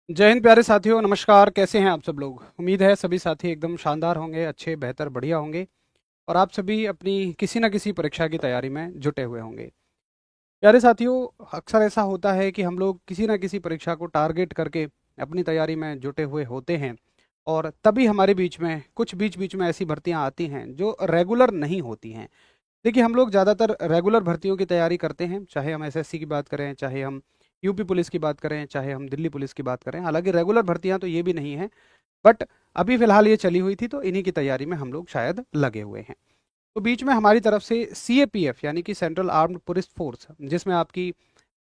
जय हिंद प्यारे साथियों, नमस्कार। कैसे हैं आप सब लोग? उम्मीद है सभी साथी एकदम शानदार होंगे, अच्छे, बेहतर, बढ़िया होंगे और आप सभी अपनी किसी न किसी परीक्षा की तैयारी में जुटे हुए होंगे। प्यारे साथियों, अक्सर ऐसा होता है कि हम लोग किसी न किसी परीक्षा को टारगेट करके अपनी तैयारी में जुटे हुए होते हैं और तभी हमारे बीच में कुछ बीच बीच में ऐसी भर्तियां आती हैं जो रेगुलर नहीं होती हैं। देखिए, हम लोग ज़्यादातर रेगुलर भर्तियों की तैयारी करते हैं, चाहे हम एसएससी की बात करें, चाहे हम यूपी पुलिस की बात करें, चाहे हम दिल्ली पुलिस की बात करें। हालांकि रेगुलर भर्तियां तो ये भी नहीं है, बट अभी फिलहाल ये चली हुई थी तो इन्हीं की तैयारी में हम लोग शायद लगे हुए हैं। तो बीच में हमारी तरफ से सीएपीएफ यानी कि सेंट्रल आर्म्ड पुलिस फोर्स, जिसमें आपकी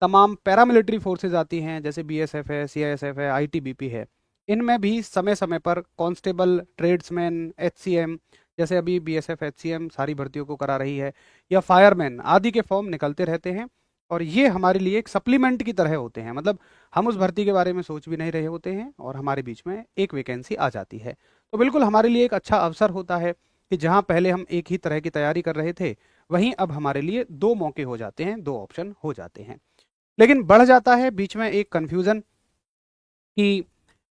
तमाम पैरामिलिट्री फोर्सेज आती हैं, जैसे बीएसएफ है, सीआईएसएफ है, आईटीबीपी है। इनमें भी समय समय पर कांस्टेबल, ट्रेड्समैन, एचसीएम, जैसे अभी बीएसएफ एचसीएम सारी भर्तियों को करा रही है, या फायरमैन आदि के फॉर्म निकलते रहते हैं। और ये हमारे लिए एक सप्लीमेंट की तरह होते हैं, मतलब हम उस भर्ती के बारे में सोच भी नहीं रहे होते हैं और हमारे बीच में एक वैकेंसी आ जाती है। तो बिल्कुल हमारे लिए एक अच्छा अवसर होता है कि जहां पहले हम एक ही तरह की तैयारी कर रहे थे, वहीं अब हमारे लिए दो मौके हो जाते हैं, दो ऑप्शन हो जाते हैं। लेकिन बढ़ जाता है बीच में एक कन्फ्यूज़न कि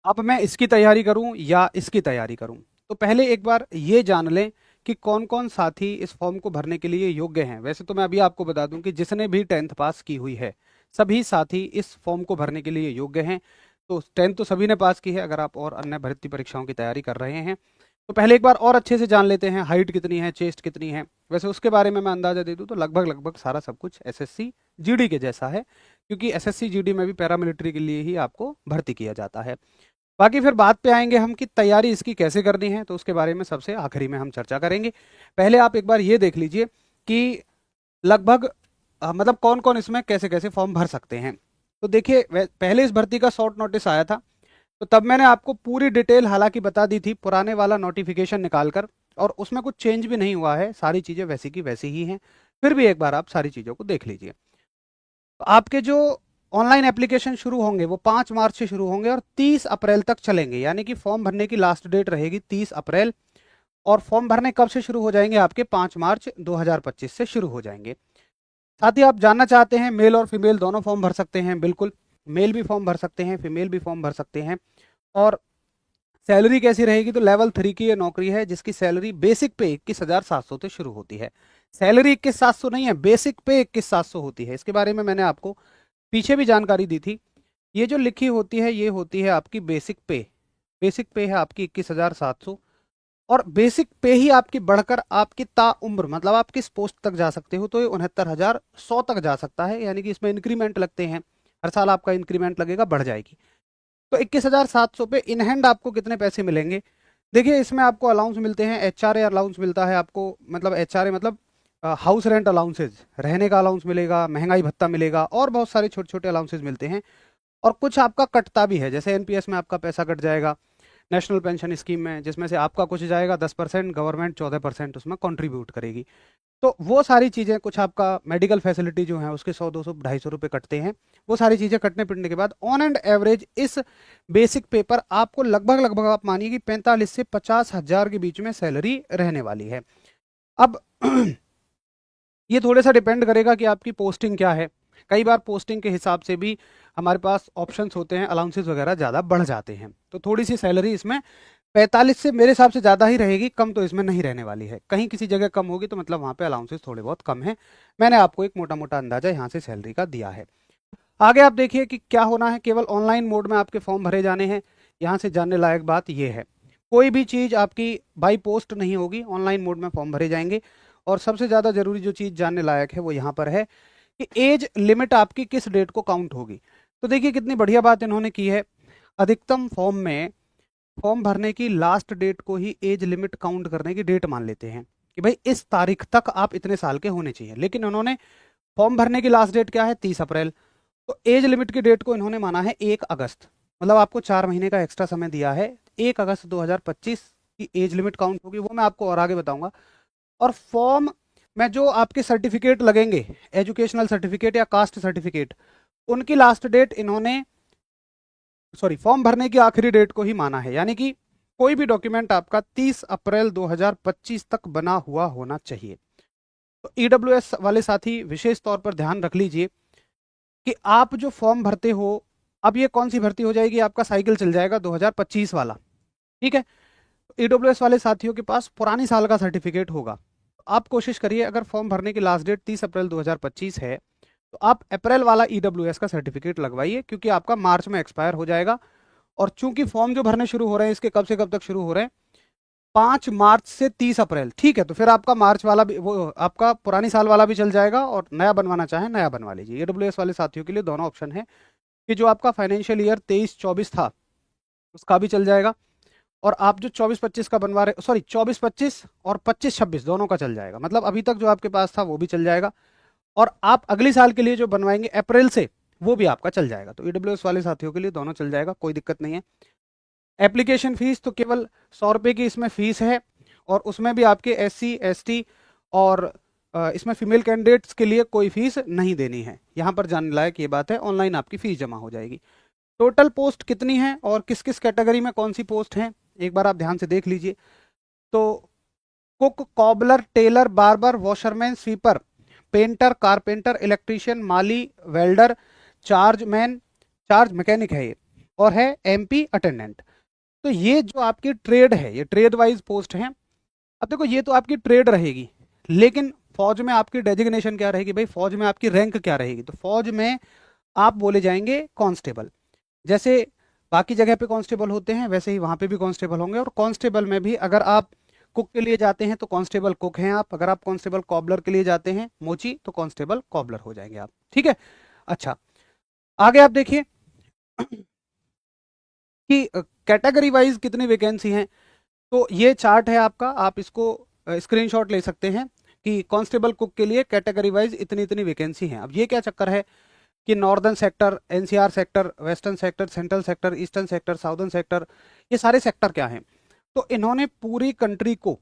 अब मैं इसकी तैयारी करूं या इसकी तैयारी करूं। तो पहले एक बार ये जान लें कि कौन कौन साथी इस फॉर्म को भरने के लिए योग्य हैं। वैसे तो मैं अभी आपको बता दूं कि जिसने भी 10th पास की हुई है, सभी साथी इस फॉर्म को भरने के लिए योग्य हैं। तो 10th तो सभी ने पास की है, अगर आप और अन्य भर्ती परीक्षाओं की तैयारी कर रहे हैं। तो पहले एक बार और अच्छे से जान लेते हैं, हाइट कितनी है, चेस्ट कितनी है। वैसे उसके बारे में मैं अंदाजा दे दूं तो लगभग लगभग सारा सब कुछ एसएससी जीडी के जैसा है, क्योंकि एसएससी जीडी में भी पैरामिलिट्री के लिए ही आपको भर्ती किया जाता है। बाकी फिर बात पे आएंगे हम कि तैयारी इसकी कैसे करनी है, तो उसके बारे में सबसे आखिरी में हम चर्चा करेंगे। पहले आप एक बार ये देख लीजिए कि लगभग मतलब कौन कौन इसमें कैसे कैसे फॉर्म भर सकते हैं। तो देखिए, पहले इस भर्ती का शॉर्ट नोटिस आया था, तो तब मैंने आपको पूरी डिटेल हालांकि बता दी थी, पुराने वाला नोटिफिकेशन निकालकर, और उसमें कुछ चेंज भी नहीं हुआ है, सारी चीज़ें वैसी की वैसी ही हैं। फिर भी एक बार आप सारी चीज़ों को देख लीजिए। तो आपके जो ऑनलाइन एप्लीकेशन शुरू होंगे वो 5 मार्च से शुरू होंगे और 30 अप्रैल तक चलेंगे, यानी कि फॉर्म भरने की लास्ट डेट रहेगी 30 अप्रैल। और फॉर्म भरने कब से शुरू हो जाएंगे? आपके 5 मार्च 2025 से शुरू हो जाएंगे। साथ ही आप जानना चाहते हैं मेल और फीमेल दोनों फॉर्म भर सकते हैं? बिल्कुल, मेल भी फॉर्म भर सकते हैं, फीमेल भी फॉर्म भर सकते हैं। और सैलरी कैसी रहेगी? तो लेवल 3 की ये नौकरी है जिसकी सैलरी बेसिक पे 21,700 से शुरू होती है। सैलरी 21,700 नहीं है, बेसिक पे 21,700 होती है। इसके बारे में मैंने आपको पीछे भी जानकारी दी थी। ये जो लिखी होती है ये होती है आपकी बेसिक पे। बेसिक पे है आपकी 21,700। और बेसिक पे ही आपकी बढ़कर आपकी ताउम्र, मतलब आप किस पोस्ट तक जा सकते हो, तो ये 69,100 तक जा सकता है। यानी कि इसमें इंक्रीमेंट लगते हैं, हर साल आपका इंक्रीमेंट लगेगा, बढ़ जाएगी। तो 21,700 पे इन हैंड आपको कितने पैसे मिलेंगे? देखिए, इसमें आपको अलाउंस मिलते हैं, एचआरए अलाउंस मिलता है आपको। मतलब एचआरए मतलब हाउस रेंट अलाउंसेज, रहने का अलाउंस मिलेगा, महंगाई भत्ता मिलेगा, और बहुत सारे छोटे छोटे अलाउंसेज मिलते हैं। और कुछ आपका कटता भी है, जैसे एनपीएस में आपका पैसा कट जाएगा, नेशनल पेंशन स्कीम में, जिसमें से आपका कुछ जाएगा 10%, गवर्नमेंट 14% उसमें कंट्रीब्यूट करेगी। तो वो सारी चीज़ें, कुछ आपका मेडिकल फैसिलिटी जो है उसके 100, 200, 250 रुपये कटते हैं। वो सारी चीज़ें कटने पिटने के बाद ऑन एंड एवरेज इस बेसिक पे पर आपको लगभग लगभग आप मानिए कि 45 से 50 हज़ार के बीच में सैलरी रहने वाली है। अब ये थोड़ा सा डिपेंड करेगा कि आपकी पोस्टिंग क्या है। कई बार पोस्टिंग के हिसाब से भी हमारे पास ऑप्शंस होते हैं, अलाउंसेस वगैरह ज़्यादा बढ़ जाते हैं, तो थोड़ी सी सैलरी इसमें 45 से मेरे हिसाब से ज़्यादा ही रहेगी, कम तो इसमें नहीं रहने वाली है। कहीं किसी जगह कम होगी तो मतलब वहाँ पे अलाउंसेस थोड़े बहुत कम है। मैंने आपको एक मोटा मोटा अंदाजा यहाँ से सैलरी का दिया है। आगे आप देखिए कि क्या होना है। केवल ऑनलाइन मोड में आपके फॉर्म भरे जाने हैं। यहाँ से जानने लायक बात यह है, कोई भी चीज़ आपकी बाई पोस्ट नहीं होगी, ऑनलाइन मोड में फॉर्म भरे जाएंगे। और सबसे ज़्यादा जरूरी जो चीज़ जानने लायक है वो यहाँ पर है कि एज लिमिट आपकी किस डेट को काउंट होगी। तो देखिए, कितनी बढ़िया बात इन्होंने की है। अधिकतम फॉर्म में फॉर्म भरने की लास्ट डेट को ही एज लिमिट काउंट करने की डेट मान लेते हैं कि भाई इस तारीख तक आप इतने साल के होने चाहिए। लेकिन उन्होंने फॉर्म भरने की लास्ट डेट क्या है? 30 अप्रैल। तो एज लिमिट की डेट को इन्होंने माना है 1 अगस्त। मतलब आपको 4 महीने का एक्स्ट्रा समय दिया है। 1 अगस्त 2025 की एज लिमिट काउंट होगी, वो मैं आपको और आगे बताऊंगा। और फॉर्म में जो आपके सर्टिफिकेट लगेंगे, एजुकेशनल सर्टिफिकेट या कास्ट सर्टिफिकेट, उनकी लास्ट डेट इन्होंने, सॉरी, फॉर्म भरने की आखिरी डेट को ही माना है। यानी कि कोई भी डॉक्यूमेंट आपका 30 अप्रैल 2025 तक बना हुआ होना चाहिए। तो ईडब्ल्यूएस वाले साथी विशेष तौर पर ध्यान रख लीजिए कि आप जो फॉर्म भरते हो अब ये कौन सी भर्ती हो जाएगी, आपका साइकिल चल जाएगा 2025 वाला, ठीक है। ईडब्ल्यूएस वाले साथियों के पास पुरानी साल का सर्टिफिकेट होगा। आप कोशिश करिए, अगर फॉर्म भरने की लास्ट डेट 30 अप्रैल 2025 है तो आप अप्रैल वाला ईडब्ल्यूएस का सर्टिफिकेट लगवाइए, क्योंकि आपका मार्च में एक्सपायर हो जाएगा। और चूंकि फॉर्म जो भरने शुरू हो रहे हैं इसके कब से कब तक शुरू हो रहे हैं, 5 मार्च से 30 अप्रैल, ठीक है। तो फिर आपका मार्च वाला भी, वो आपका पुरानी साल वाला भी चल जाएगा, और नया बनवाना चाहे नया बनवा लीजिए। ईडब्ल्यूएस वाले साथियों के लिए दोनों ऑप्शन है कि जो आपका फाइनेंशियल ईयर 23-24 था उसका भी चल जाएगा, और आप जो 24-25 का बनवा रहे, सॉरी 24-25 और 25-26 दोनों का चल जाएगा। मतलब अभी तक जो आपके पास था वो भी चल जाएगा, और आप अगली साल के लिए जो बनवाएंगे अप्रैल से, वो भी आपका चल जाएगा। तो ईडब्ल्यूएस वाले साथियों के लिए दोनों चल जाएगा, कोई दिक्कत नहीं है। एप्लीकेशन फीस तो केवल 100 रुपये की इसमें फीस है, और उसमें भी आपके SC ST और इसमें फीमेल कैंडिडेट्स के लिए कोई फीस नहीं देनी है। यहाँ पर जानने लायक ये बात है, ऑनलाइन आपकी फीस जमा हो जाएगी। टोटल पोस्ट कितनी है और किस किस कैटेगरी में कौन सी पोस्ट है, एक बार आप ध्यान से देख लीजिए। तो cook, cobbler, tailor, barber, washerman, sweeper, painter, carpenter, electrician, माली, welder, charge man, charge mechanic है ये, और है MP अटेंडेंट। तो ये जो आपकी ट्रेड है, ये ट्रेड वाइज पोस्ट है। अब देखो, ये तो आपकी ट्रेड रहेगी, लेकिन फौज में आपकी डेजिग्नेशन क्या रहेगी भाई, फौज में आपकी रैंक क्या रहेगी। तो फौज में आप बोले जाएंगे कांस्टेबल। जैसे बाकी जगह पे कांस्टेबल होते हैं वैसे ही वहां पे भी कांस्टेबल होंगे, और कांस्टेबल में भी अगर आप कुक के लिए जाते हैं तो कांस्टेबल कुक हैं आप, अगर आप कांस्टेबल कॉबलर के लिए जाते हैं मोची, तो कांस्टेबल कॉबलर हो जाएंगे आप, ठीक है। अच्छा, आगे आप देखिए कि कैटेगरी वाइज कितनी वैकेंसी हैं। तो ये चार्ट है आपका, आप इसको स्क्रीनशॉट ले सकते हैं कि कांस्टेबल कुक के लिए कैटेगरी वाइज इतनी इतनी वैकेंसी हैं। अब ये क्या चक्कर है कि northern sector, NCR sector, western sector, central sector, eastern sector, southern sector, ये सारे सेक्टर क्या हैं। तो इन्होंने पूरी कंट्री को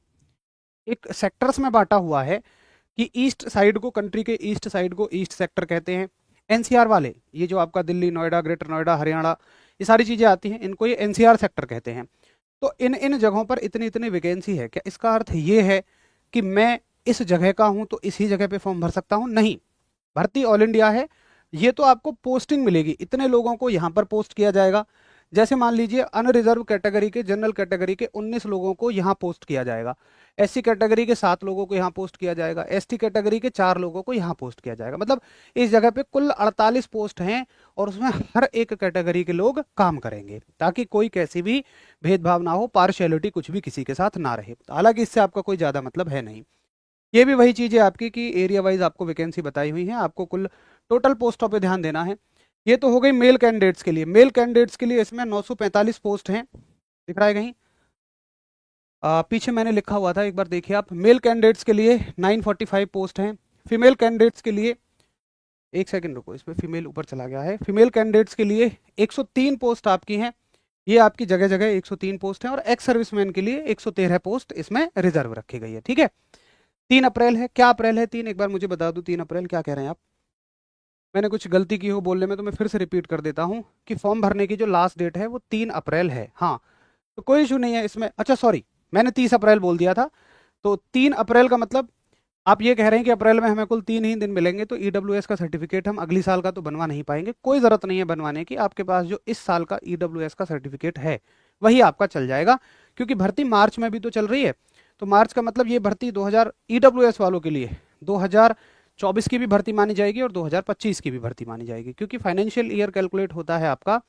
एक सेक्टर्स में बांटा हुआ है कि ईस्ट साइड को, कंट्री के ईस्ट साइड को ईस्ट सेक्टर कहते हैं। NCR वाले, ये जो आपका दिल्ली, नोएडा, ग्रेटर नोएडा, हरियाणा, ये सारी चीज़ें आती हैं, इनको ये NCR सेक्टर कहते हैं। तो इन इन जगहों पर इतनी इतनी वैकेंसी है। क्या इसका अर्थ ये है कि मैं इस जगह का हूं तो इसी जगह पे फॉर्म भर सकता हूं? नहीं, भर्ती ऑल इंडिया है। ये तो आपको पोस्टिंग मिलेगी, इतने लोगों को यहाँ पर पोस्ट किया जाएगा। जैसे मान लीजिए अनरिजर्व कैटेगरी के, जनरल कैटेगरी के 19 लोगों को यहाँ पोस्ट किया जाएगा, SC कैटेगरी के 7 लोगों को यहाँ पोस्ट किया जाएगा, ST कैटेगरी के 4 लोगों को यहाँ पोस्ट किया जाएगा। मतलब इस जगह पे कुल 48 पोस्ट हैं, और उसमें हर एक कैटेगरी के लोग काम करेंगे, ताकि कोई कैसी भी भेदभाव ना हो, पार्शियलिटी कुछ भी किसी के साथ ना रहे। हालांकि इससे आपका कोई ज़्यादा मतलब है नहीं। ये भी वही चीज़ है आपकी कि एरिया वाइज आपको वैकेंसी बताई हुई है, आपको कुल टोटल पोस्टों पे ध्यान देना है। ये तो हो गई मेल कैंडिडेट्स के लिए। मेल कैंडिडेट्स के लिए इसमें 945 पोस्ट हैं, दिख रहा है कहीं? पीछे मैंने लिखा हुआ था, एक बार देखिए आप। मेल कैंडिडेट्स के लिए 945 पोस्ट हैं। फीमेल कैंडिडेट्स के लिए, एक सेकंड रुको, इसमें फीमेल ऊपर चला गया है। फीमेल कैंडिडेट्स के लिए 103 पोस्ट आपकी हैं, ये आपकी जगह जगह 103 पोस्ट हैं। और एक्स सर्विसमैन के लिए 113 पोस्ट इसमें रिजर्व रखी गई है, ठीक है। 3 अप्रैल है, क्या अप्रैल है 3, एक बार मुझे बता दो, 3 अप्रैल क्या कह रहे हैं आप? मैंने कुछ गलती की हो बोलने में, तो मैं फिर से रिपीट कर देता हूँ कि फॉर्म भरने की जो लास्ट डेट है वो 3 अप्रैल है। हाँ, तो कोई इशू नहीं है इसमें। अच्छा सॉरी, मैंने 30 अप्रैल बोल दिया था। तो 3 अप्रैल का मतलब आप ये कह रहे हैं कि अप्रैल में हमें कुल 3 ही दिन मिलेंगे, तो ईडब्ल्यूएस का सर्टिफिकेट हम अगली साल का तो बनवा नहीं पाएंगे। कोई ज़रूरत नहीं है बनवाने की, आपके पास जो इस साल का ईडब्ल्यूएस का सर्टिफिकेट है वही आपका चल जाएगा, क्योंकि भर्ती मार्च में भी तो चल रही है। तो मार्च का मतलब ये भर्ती 2000 ईडब्ल्यूएस वालों के लिए 2024 की भी भर्ती मानी जाएगी और 2025 की भी भर्ती मानी जाएगी, क्योंकि फाइनेंशियल ईयर कैलकुलेट होता है आपका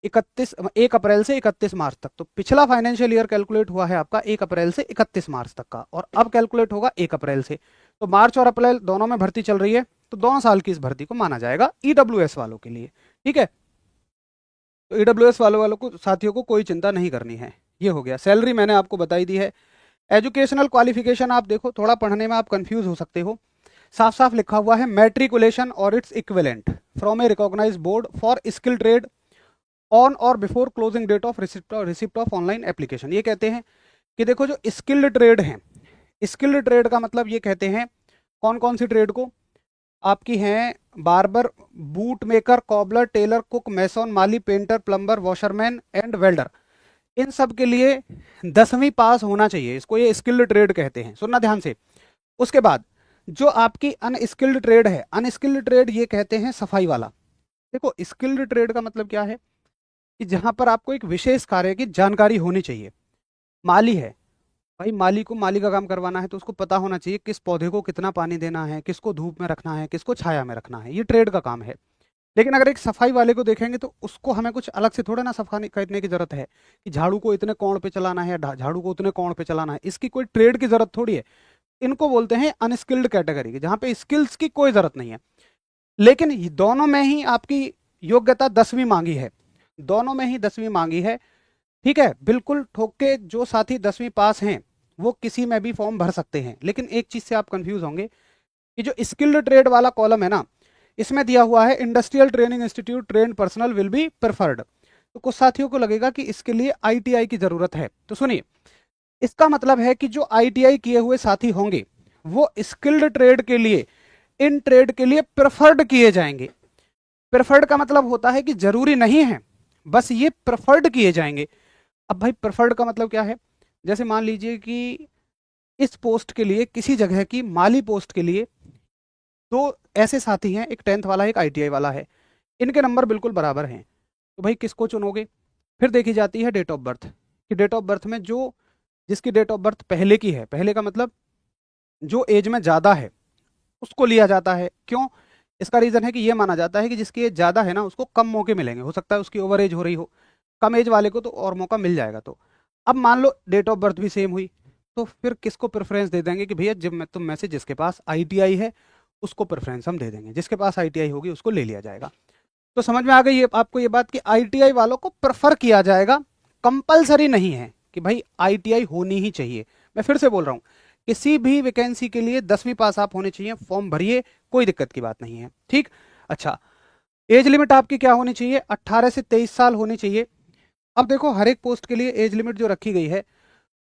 1 अप्रैल से 31 मार्च तक। तो पिछला फाइनेंशियल ईयर कैलकुलेट हुआ है आपका 1 अप्रैल से 31 मार्च तक का, और अब कैलकुलेट होगा 1 अप्रैल से। तो मार्च और अप्रैल दोनों में भर्ती चल रही है, तो दोनों साल की इस भर्ती को माना जाएगा ईडब्ल्यूएस वालों के लिए, ठीक है। तो ईडब्ल्यूएस वालों को, साथियों को कोई चिंता नहीं करनी है। ये हो गया। सैलरी मैंने आपको बताई दी है। एजुकेशनल क्वालिफिकेशन आप देखो, थोड़ा पढ़ने में आप कंफ्यूज हो सकते हो। साफ साफ लिखा हुआ है मैट्रिकुलेशन और its equivalent from a recognised board for skill trade on और before closing date of receipt of online application. ये कहते हैं कि देखो, जो स्किल्ड ट्रेड है, स्किल्ड ट्रेड का मतलब ये कहते हैं कौन कौन सी ट्रेड को, आपकी हैं barber, boot maker, cobbler, tailor, cook, mason, माली, painter, plumber, washerman and welder. इन सब के लिए 10वीं पास होना चाहिए, इसको ये स्किल्ड ट्रेड कहते हैं। सुनना ध्यान से। उसके बाद जो आपकी अनस्किल्ड ट्रेड है, अनस्किल्ड ट्रेड ये कहते हैं सफाई वाला, देखो स्किल्ड ट्रेड का मतलब क्या है कि जहां पर आपको एक विशेष कार्य की जानकारी होनी चाहिए। माली है, भाई माली को माली का काम करवाना है तो उसको पता होना चाहिए किस पौधे को कितना पानी देना है, किसको धूप में रखना है, किसको छाया में रखना है, ये ट्रेड का काम है। लेकिन अगर एक सफाई वाले को देखेंगे तो उसको हमें कुछ अलग से थोड़ा ना सफाई करने की जरूरत है कि झाड़ू को इतने कोण पे चलाना है या झाड़ू को उतने कोण पे चलाना है, इसकी कोई ट्रेड की जरूरत थोड़ी है। इनको बोलते हैं अनस्किल्ड कैटेगरी के, जहां पे स्किल्स की कोई जरूरत नहीं है। लेकिन दोनों में ही आपकी योग्यता 10वीं मांगी है, दोनों में ही 10वीं मांगी है। ठीक है, बिल्कुल ठोक के जो साथी 10वीं पास हैं वो किसी में भी फॉर्म भर सकते हैं। लेकिन एक चीज से आप कंफ्यूज होंगे कि जो स्किल्ड ट्रेड वाला कॉलम है ना, इसमें दिया हुआ है industrial training institute train personal will be preferred. तो कुछ साथियों को लगेगा कि इसके लिए आईटीआई की जरूरत है, तो सुनिए, इसका मतलब है कि जो आईटीआई किए हुए साथी होंगे वो स्किल्ड ट्रेड के लिए, इन ट्रेड के लिए प्रेफर्ड किए जाएंगे। प्रेफर्ड का मतलब होता है कि जरूरी नहीं है, बस ये प्रेफर्ड किए जाएंगे। अब भाई प्रेफर्ड का मतलब क्या है? जैसे मान लीजिए कि इस पोस्ट के लिए, किसी जगह की माली पोस्ट के लिए दो ऐसे साथी हैं, एक 10th वाला है, एक आईटीआई वाला है, इनके नंबर बिल्कुल बराबर हैं, तो भाई किसको चुनोगे? फिर देखी जाती है डेट ऑफ बर्थ, कि डेट ऑफ बर्थ में जो, जिसकी डेट ऑफ बर्थ पहले की है, पहले का मतलब जो एज में ज़्यादा है, उसको लिया जाता है। क्यों? इसका रीज़न है कि ये माना जाता है कि जिसकी एज ज़्यादा है ना, उसको कम मौके मिलेंगे, हो सकता है उसकी ओवर एज हो रही हो, कम एज वाले को तो और मौका मिल जाएगा। तो अब मान लो डेट ऑफ बर्थ भी सेम हुई, तो फिर किसको प्रेफरेंस दे देंगे कि भैया जब मैं तुम में से जिसके पास आईटीआई है उसको प्रेफरेंस हम दे देंगे, जिसके पास आईटीआई होगी उसको ले लिया जाएगा। तो समझ में आ गई ये आपको ये बात कि आईटीआई वालों को प्रेफर किया जाएगा, कंपलसरी नहीं है कि भाई आईटीआई होनी ही चाहिए। मैं फिर से बोल रहा हूं, किसी भी वैकेंसी के लिए 10वीं पास आप होने चाहिए, फॉर्म भरिए, कोई दिक्कत की बात नहीं है। ठीक, अच्छा, एज लिमिट आपकी क्या होनी चाहिए? 18 से 23 साल होनी चाहिए। अब देखो हर एक पोस्ट के लिए एज लिमिट जो रखी गई है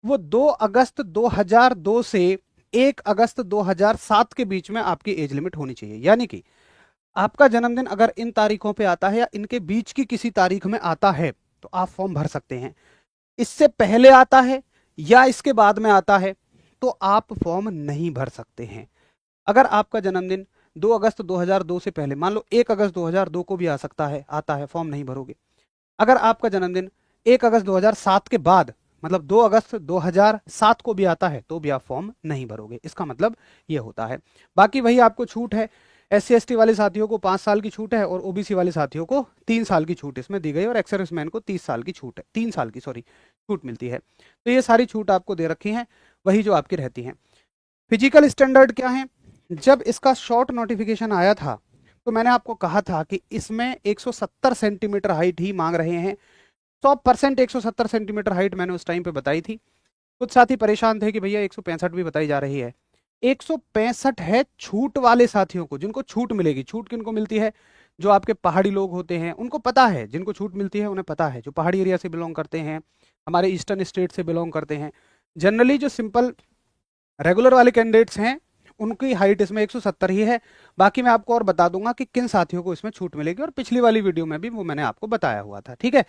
वो 2 अगस्त 2002 से 1 अगस्त 2007 के बीच में आपकी एज लिमिट होनी चाहिए। यानी कि आपका जन्मदिन अगर इन तारीखों पे आता है या इनके बीच की किसी तारीख में आता है तो आप फॉर्म भर सकते हैं। इससे पहले आता है या इसके बाद में आता है तो आप फॉर्म नहीं भर सकते हैं। अगर आपका जन्मदिन 2 अगस्त 2002 से पहले, मान लो 1 अगस्त 2002 को भी आ सकता है, आता है, फॉर्म नहीं भरोगे। अगर आपका जन्मदिन 1 अगस्त 2007 के बाद, मतलब 2 अगस्त 2007 को भी आता है तो भी आप फॉर्म नहीं भरोगे। इसका मतलब ये होता है। बाकी वही आपको छूट है, SC ST वाले साथियों को 5 साल की छूट है और OBC वाले साथियों को 3 साल की छूट इसमें दी गई, और एक्स सर्विसमैन को 30 साल की छूट है, 3 साल की सॉरी छूट मिलती है। तो ये सारी छूट आपको दे रखी हैं, वही जो आपकी रहती हैं। फिजिकल स्टैंडर्ड क्या है? जब इसका शॉर्ट नोटिफिकेशन आया था तो मैंने आपको कहा था कि इसमें 170 सेंटीमीटर हाइट ही मांग रहे हैं। 100% 170 सेंटीमीटर हाइट मैंने उस टाइम पे बताई थी। कुछ साथी परेशान थे कि भैया 165 भी बताई जा रही है। 165 है छूट वाले साथियों को, जिनको छूट मिलेगी। छूट किनको मिलती है? जो आपके पहाड़ी लोग होते हैं उनको पता है, जिनको छूट मिलती है उन्हें पता है, जो पहाड़ी एरिया से बिलोंग करते हैं, हमारे ईस्टर्न स्टेट से बिलोंग करते हैं। जनरली जो सिंपल रेगुलर वाले कैंडिडेट्स हैं उनकी हाइट इसमें 170 ही है। बाकी मैं आपको और बता दूंगा कि किन साथियों को इसमें छूट मिलेगी, और पिछली वाली वीडियो में भी वो मैंने आपको बताया हुआ था। ठीक है,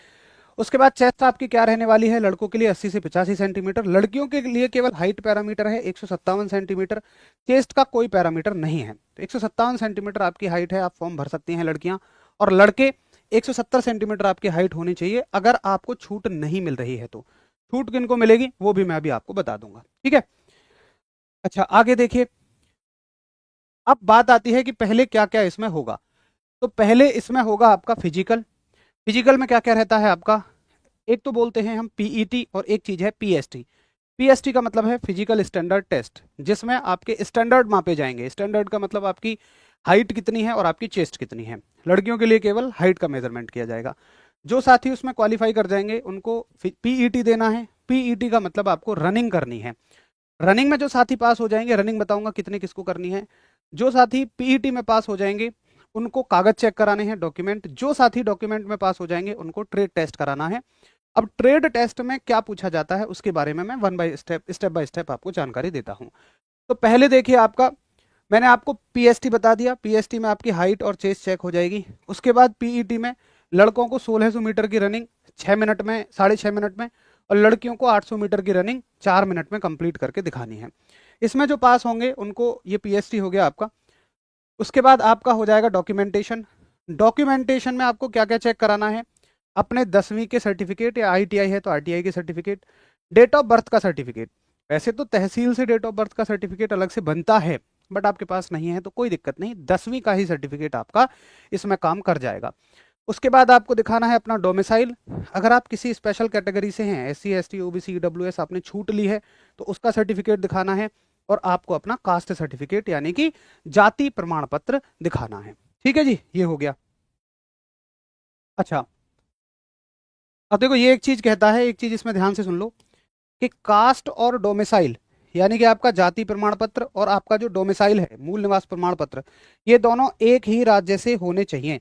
उसके बाद चेस्ट आपकी क्या रहने वाली है? लड़कों के लिए 80 से 85 सेंटीमीटर, लड़कियों के लिए केवल हाइट पैरामीटर है 157 सेंटीमीटर, चेस्ट का कोई पैरामीटर नहीं है। तो 157 सेंटीमीटर आपकी हाइट है, आप फॉर्म भर सकती हैं लड़कियां, और लड़के 170 सेंटीमीटर आपकी हाइट होनी चाहिए। अगर आपको छूट नहीं मिल रही है तो छूट किनको मिलेगी वो भी मैं अभी आपको बता दूंगा। ठीक है, अच्छा आगे देखिए, अब बात आती है कि पहले क्या क्या इसमें होगा। तो पहले इसमें होगा आपका फिजिकल। फिजिकल में क्या क्या रहता है आपका? एक तो बोलते हैं हम पीईटी और एक चीज है पीएसटी। पीएसटी का मतलब है फिजिकल स्टैंडर्ड टेस्ट, जिसमें आपके स्टैंडर्ड मापे जाएंगे। स्टैंडर्ड का मतलब आपकी हाइट कितनी है और आपकी चेस्ट कितनी है। लड़कियों के लिए केवल हाइट का मेजरमेंट किया जाएगा। जो साथी उसमें क्वालिफाई कर जाएंगे उनको पीईटी देना है। पीईटी का मतलब आपको रनिंग करनी है। रनिंग में जो साथी पास हो जाएंगे, रनिंग बताऊंगा कितने किसको करनी है, जो साथी पीईटी में पास हो जाएंगे उनको कागज चेक कराने हैं, डॉक्यूमेंट। जो साथी डॉक्यूमेंट में पास हो जाएंगे उनको ट्रेड टेस्ट कराना है। अब ट्रेड टेस्ट में क्या पूछा जाता है उसके बारे में मैं स्टेप बाय स्टेप आपको जानकारी देता हूं। तो पहले देखिए, आपका मैंने आपको पीएसटी बता दिया। पीएसटी में आपकी हाइट और चेस्ट चेक हो जाएगी। उसके बाद पीईटी में लड़कों को 1600 मीटर की रनिंग 6 मिनट में, 6.5 मिनट में, और लड़कियों को 800 मीटर की रनिंग 4 मिनट में कंप्लीट करके दिखानी है। इसमें जो पास होंगे उनको, ये पीएसटी हो गया आपका। उसके बाद आपका हो जाएगा डॉक्यूमेंटेशन। डॉक्यूमेंटेशन में आपको क्या क्या चेक कराना है, अपने 10वीं के सर्टिफिकेट या आईटीआई है तो आईटीआई के सर्टिफिकेट, डेट ऑफ बर्थ का सर्टिफिकेट। वैसे तो तहसील से डेट ऑफ बर्थ का सर्टिफिकेट अलग से बनता है, बट आपके पास नहीं है तो कोई दिक्कत नहीं, 10वीं का ही सर्टिफिकेट आपका इसमें काम कर जाएगा। उसके बाद आपको दिखाना है अपना डोमिसाइल। अगर आप किसी स्पेशल कैटेगरी से हैं, एससी एसटी ओबीसी ईडब्ल्यूएस, आपने छूट ली है तो उसका सर्टिफिकेट दिखाना है। और आपको अपना कास्ट सर्टिफिकेट यानी कि जाति प्रमाण पत्र दिखाना है। ठीक है जी, ये हो गया। अच्छा, अब देखो ये एक चीज कहता है, एक चीज इसमें ध्यान से सुन लो कि कास्ट और डोमिसाइल यानी कि आपका जाति प्रमाण पत्र और आपका जो डोमिसाइल है मूल निवास प्रमाण पत्र, ये दोनों एक ही राज्य से होने चाहिए।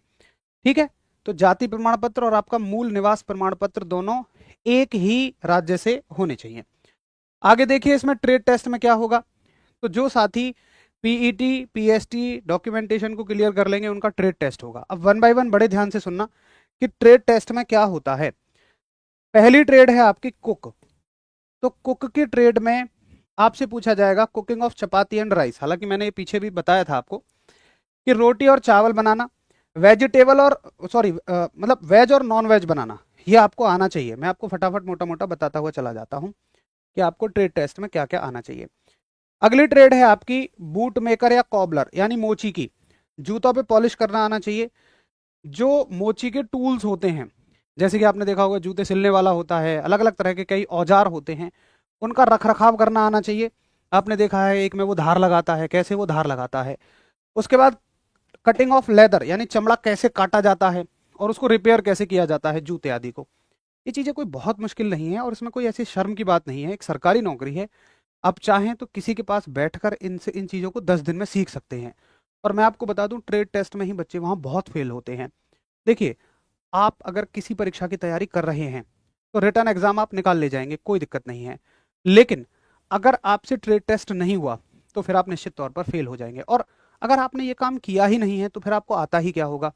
ठीक है, तो जाति प्रमाण पत्र और आपका मूल निवास प्रमाण पत्र दोनों एक ही राज्य से होने चाहिए। आगे देखिए इसमें ट्रेड टेस्ट में क्या होगा। तो जो साथी पीईटी पीएसटी डॉक्यूमेंटेशन को क्लियर कर लेंगे उनका ट्रेड टेस्ट होगा। अब वन बाय वन बड़े ध्यान से सुनना कि ट्रेड टेस्ट में क्या होता है। पहली ट्रेड है आपकी कुक। तो कुक की ट्रेड में आपसे पूछा जाएगा cooking of chapati and rice. हालांकि मैंने ये पीछे भी बताया था आपको कि रोटी और चावल बनाना, वेजिटेबल और सॉरी मतलब वेज और नॉन वेज बनाना, ये आपको आना चाहिए। मैं आपको फटाफट मोटा मोटा बताता हुआ चला जाता हूँ कि आपको ट्रेड टेस्ट में क्या क्या आना चाहिए। अगली ट्रेड है आपकी बूट मेकर या कॉबलर यानी मोची की। जूतों पे पॉलिश करना आना चाहिए। जो मोची के टूल्स होते हैं, जैसे कि आपने देखा होगा जूते सिलने वाला होता है, अलग अलग तरह के कई औजार होते हैं, उनका रख रखाव करना आना चाहिए। आपने देखा है एक में वो धार लगाता है, कैसे वो धार लगाता है। उसके बाद कटिंग ऑफ लेदर यानी चमड़ा कैसे काटा जाता है और उसको रिपेयर कैसे किया जाता है जूते आदि को। ये चीज़ें कोई बहुत मुश्किल नहीं है और इसमें कोई ऐसी शर्म की बात नहीं है, एक सरकारी नौकरी है। आप चाहें तो किसी के पास बैठकर इनसे इन चीज़ों को 10 दिन में सीख सकते हैं। और मैं आपको बता दूं ट्रेड टेस्ट में ही बच्चे वहाँ बहुत फेल होते हैं। देखिए, आप अगर किसी परीक्षा की तैयारी कर रहे हैं तो रिटर्न एग्जाम आप निकाल ले जाएंगे, कोई दिक्कत नहीं है। लेकिन अगर आपसे ट्रेड टेस्ट नहीं हुआ तो फिर आप निश्चित तौर पर फेल हो जाएंगे। और अगर आपने ये काम किया ही नहीं है तो फिर आपको आता ही क्या होगा,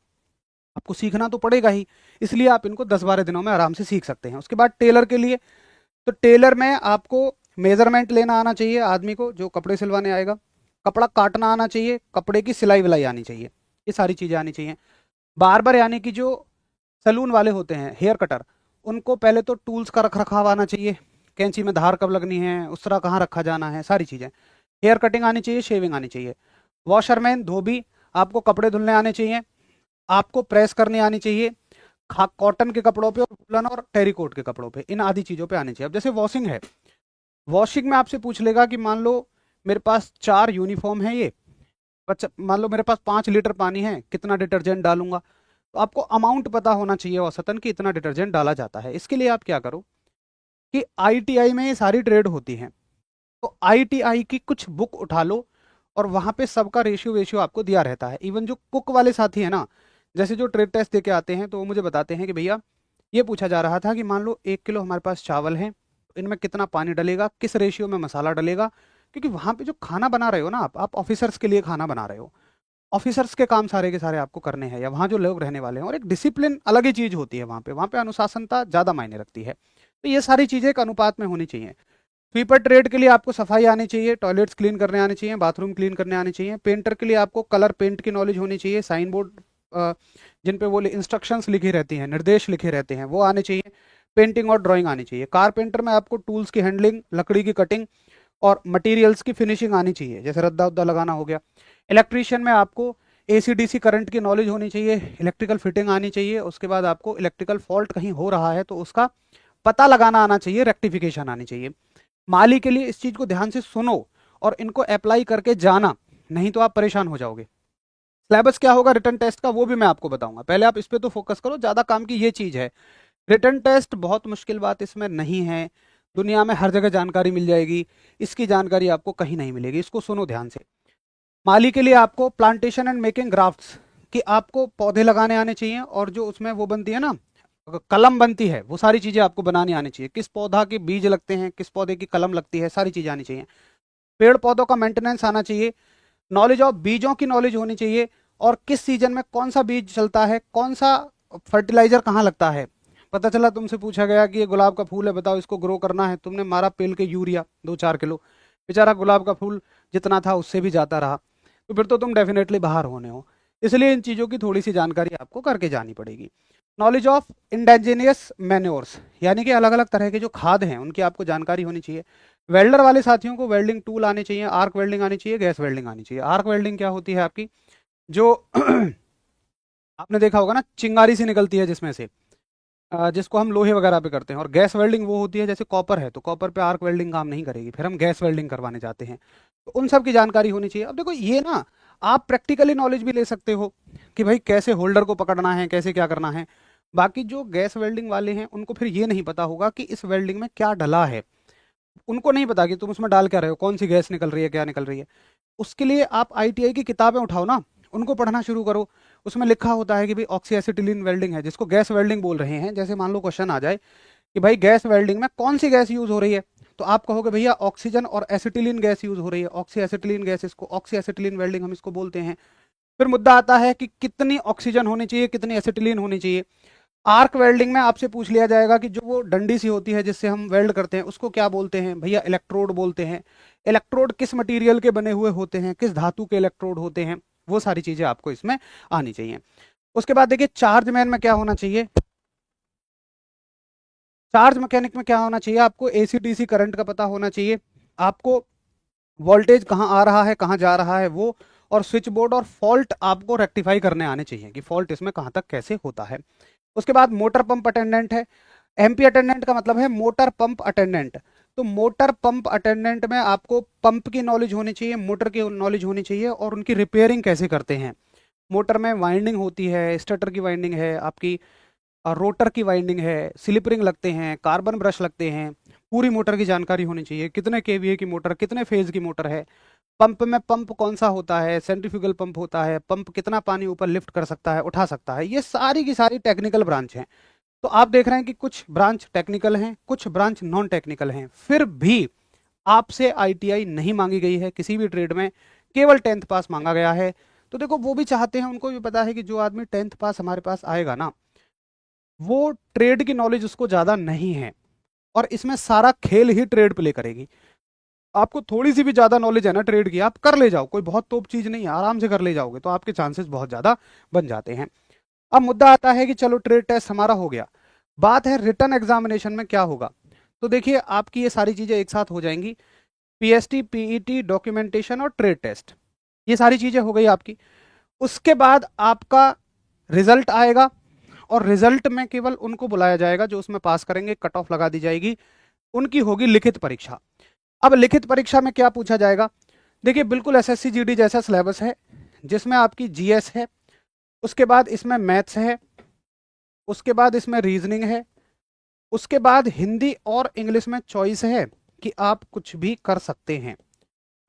आपको सीखना तो पड़ेगा ही। इसलिए आप इनको 10-12 दिनों में आराम से सीख सकते हैं। उसके बाद टेलर के लिए, तो टेलर में आपको मेजरमेंट लेना आना चाहिए आदमी को जो कपड़े सिलवाने आएगा, कपड़ा काटना आना चाहिए, कपड़े की सिलाई विलाई आनी चाहिए, ये सारी चीज़ें आनी चाहिए। बार्बर यानी कि जो सैलून वाले होते हैं, हेयर कटर, उनको पहले तो टूल्स का रख रखाव आना चाहिए, कैंची में धार कब लगनी है, उस तरह कहाँ रखा जाना है, सारी चीज़ें। हेयर कटिंग आनी चाहिए, शेविंग आनी चाहिए। वॉशरमैन धोबी, आपको कपड़े धुलने आने चाहिए, आपको प्रेस करनी आनी चाहिए, कॉटन के कपड़ों पे और वुलन और टेरिकोट के कपड़ों पे, इन आदि चीज़ों पे आनी चाहिए। अब जैसे वॉशिंग है, वॉशिंग में आपसे पूछ लेगा कि मान लो मेरे पास 4 यूनिफॉर्म है, ये मान लो मेरे पास 5 लीटर पानी है, कितना डिटर्जेंट डालूंगा। तो आपको अमाउंट पता होना चाहिए औसतन कि इतना डिटर्जेंट डाला जाता है। इसके लिए आप क्या करो कि आईटीआई में ये सारी ट्रेड होती हैं, तो आईटीआई की कुछ बुक उठा लो और वहां पे सबका रेशियो वेशियो आपको दिया रहता है। इवन जो कुक वाले साथी है ना, जैसे जो ट्रेड टेस्ट दे के आते हैं तो वो मुझे बताते हैं कि भैया ये पूछा जा रहा था कि मान लो 1 किलो हमारे पास चावल है, इनमें कितना पानी डलेगा, किस रेशियो में मसाला डलेगा। क्योंकि वहां पे जो खाना बना रहे हो ना, आप ऑफिसर्स के लिए खाना बना रहे हो, ऑफिसर्स के काम सारे के सारे आपको करने हैं, या वहाँ जो लोग रहने वाले हैं, और एक डिसिप्लिन अलग ही चीज़ होती है वहाँ पे अनुशासनता ज़्यादा मायने रखती है। तो ये सारी चीज़ें एक अनुपात में होनी चाहिए। स्वीपर ट्रेड के लिए आपको सफाई आनी चाहिए, टॉयलेट्स क्लीन करने आने चाहिए, बाथरूम क्लीन करने आने चाहिए। पेंटर के लिए आपको कलर पेंट की नॉलेज होनी चाहिए, साइन बोर्ड जिन पे वो इंस्ट्रक्शंस लिखी रहती हैं, निर्देश लिखे रहते हैं, वो आने चाहिए। पेंटिंग और ड्राइंग आनी चाहिए। कारपेंटर में आपको टूल्स की हैंडलिंग, लकड़ी की कटिंग और मटेरियल्स की फिनिशिंग आनी चाहिए, जैसे रद्दा उद्दा लगाना हो गया। इलेक्ट्रीशियन में आपको एसी डीसी करंट की नॉलेज होनी चाहिए, इलेक्ट्रिकल फिटिंग आनी चाहिए। उसके बाद आपको इलेक्ट्रिकल फॉल्ट कहीं हो रहा है तो उसका पता लगाना आना चाहिए, रेक्टिफिकेशन आनी चाहिए। माली के लिए इस चीज को ध्यान से सुनो और इनको अप्लाई करके जाना, नहीं तो आप परेशान हो जाओगे। सिलेबस क्या होगा रिटर्न टेस्ट का वो भी मैं आपको बताऊंगा, पहले आप इस पे तो फोकस करो, ज्यादा काम की ये चीज है। रिटर्न टेस्ट बहुत मुश्किल बात इसमें नहीं है, दुनिया में हर जगह जानकारी मिल जाएगी, इसकी जानकारी आपको कहीं नहीं मिलेगी, इसको सुनो ध्यान से। माली के लिए आपको प्लांटेशन एंड मेकिंग ग्राफ्ट्स कि आपको पौधे लगाने आने चाहिए, और जो उसमें वो बनती है ना कलम बनती है, वो सारी चीजें आपको बनानी आनी चाहिए। किस पौधा के बीज लगते हैं, किस पौधे की कलम लगती है, सारी चीजें आनी चाहिए। पेड़ पौधों का मेंटेनेंस आना चाहिए, नॉलेज ऑफ बीजों की नॉलेज होनी चाहिए, और किस सीजन में कौन सा बीज चलता है, कौन सा फर्टिलाइजर कहाँ लगता है। पता चला तुमसे पूछा गया कि ये गुलाब का फूल है, बताओ इसको ग्रो करना है, तुमने मारा पेल के यूरिया 2-4 किलो, बेचारा गुलाब का फूल जितना था उससे भी जाता रहा, तो फिर तो तुम डेफिनेटली बाहर होने हो। इसलिए इन चीज़ों की थोड़ी सी जानकारी आपको करके जानी पड़ेगी। नॉलेज ऑफ इंडाइजेनियस मैन्योर्स, यानी कि अलग अलग तरह के जो खाद हैं उनकी आपको जानकारी होनी चाहिए। वेल्डर वाले साथियों को वेल्डिंग टूल आने चाहिए, आर्क वेल्डिंग आनी चाहिए, गैस वेल्डिंग आनी चाहिए। आर्क वेल्डिंग क्या होती है आपकी, जो आपने देखा होगा ना, चिंगारी सी निकलती है जिसमें से, जिसको हम लोहे वगैरह पे करते हैं। और गैस वेल्डिंग वो होती है, जैसे कॉपर है तो कॉपर पे आर्क वेल्डिंग काम नहीं करेगी, फिर हम गैस वेल्डिंग करवाने जाते हैं। तो उन सब की जानकारी होनी चाहिए। अब देखो ये ना, आप प्रैक्टिकली नॉलेज भी ले सकते हो कि भाई कैसे होल्डर को पकड़ना है, कैसे क्या करना है। बाकी जो गैस वेल्डिंग वाले हैं उनको फिर ये नहीं पता होगा कि इस वेल्डिंग में क्या डला है, उनको नहीं पता कि तुम उसमें डाल क्या रहे हो, कौन सी गैस निकल रही है, क्या निकल रही है। उसके लिए आप आईटीआई की किताबें उठाओ ना, उनको पढ़ना शुरू करो। उसमें लिखा होता है कि भाई ऑक्सी एसिटिलीन वेल्डिंग है, जिसको गैस वेल्डिंग बोल रहे हैं। जैसे मान लो क्वेश्चन आ जाए कि भाई गैस वेल्डिंग में कौन सी गैस यूज हो रही है, तो आप कहोगे भैया ऑक्सीजन और एसिटिलीन गैस यूज हो रही है, ऑक्सी एसिटिलीन गैस, इसको ऑक्सी एसिटिलीन वेल्डिंग हम इसको बोलते हैं। फिर मुद्दा आता है कि कितनी ऑक्सीजन होनी चाहिए, कितनी एसिटिलीन होनी चाहिए। आर्क वेल्डिंग में आपसे पूछ लिया जाएगा कि जो वो डंडी सी होती है जिससे हम वेल्ड करते हैं उसको क्या बोलते हैं, भैया इलेक्ट्रोड बोलते हैं। इलेक्ट्रोड किस मटेरियल के बने हुए होते हैं, किस धातु के इलेक्ट्रोड होते हैं, वो सारी चीजें आपको इसमें आनी चाहिए। उसके बाद देखिए चार्ज मैन में क्या होना चाहिए, चार्ज मैकेनिक में क्या होना चाहिए, आपको एसी डीसी करंट का पता होना चाहिए, आपको वोल्टेज कहाँ आ रहा है कहाँ जा रहा है वो, और स्विच बोर्ड और फॉल्ट आपको रेक्टिफाई करने आने चाहिए कि फॉल्ट इसमें कहाँ तक कैसे होता है। उसके बाद मोटर पंप अटेंडेंट है। एमपी अटेंडेंट का मतलब है मोटर पंप अटेंडेंट। तो मोटर पंप अटेंडेंट में आपको पंप की नॉलेज होनी चाहिए, मोटर की नॉलेज होनी चाहिए, और उनकी रिपेयरिंग कैसे करते हैं। मोटर में वाइंडिंग होती है, स्टेटर की वाइंडिंग है आपकी, रोटर की वाइंडिंग है, स्लिप रिंग लगते हैं, कार्बन ब्रश लगते हैं। पूरी मोटर की जानकारी होनी चाहिए, कितने केवीए की मोटर, कितने फेज की मोटर है। पंप में पंप कौन सा होता है, सेंट्रीफ्यूगल पंप होता है, पंप कितना पानी ऊपर लिफ्ट कर सकता है, उठा सकता है। ये सारी की सारी टेक्निकल ब्रांच हैं। तो आप देख रहे हैं कि कुछ ब्रांच टेक्निकल हैं, कुछ ब्रांच नॉन टेक्निकल हैं। फिर भी आपसे आईटीआई नहीं मांगी गई है किसी भी ट्रेड में, केवल 10th पास मांगा गया है। तो देखो वो भी चाहते हैं, उनको भी पता है कि जो आदमी 10th पास हमारे पास आएगा ना, वो ट्रेड की नॉलेज उसको ज्यादा नहीं है, और इसमें सारा खेल ही ट्रेड प्ले करेगी। आपको थोड़ी सी भी ज्यादा नॉलेज है ना ट्रेड की, आप कर ले जाओ, कोई बहुत तोप चीज नहीं है, आराम से कर ले जाओगे तो आपके चांसेस बहुत ज्यादा बन जाते हैं। अब मुद्दा आता है कि चलो ट्रेड टेस्ट हमारा हो गया, बात है रिटर्न एग्जामिनेशन में क्या होगा। तो देखिए आपकी ये सारी चीजें एक साथ हो जाएंगी, पीएसटी, पीईटी, डॉक्यूमेंटेशन और ट्रेड टेस्ट, ये सारी चीजें हो गई आपकी। उसके बाद आपका रिजल्ट आएगा, और रिजल्ट में केवल उनको बुलाया जाएगा जो उसमें पास करेंगे, कट ऑफ लगा दी जाएगी, उनकी होगी लिखित परीक्षा। अब लिखित परीक्षा में क्या पूछा जाएगा, देखिए बिल्कुल एसएससी जीडी जैसा सिलेबस है, जिसमें आपकी जीएस है, उसके बाद इसमें मैथ्स है, उसके बाद इसमें रीजनिंग है, उसके बाद हिंदी और इंग्लिश में चॉइस है कि आप कुछ भी कर सकते हैं,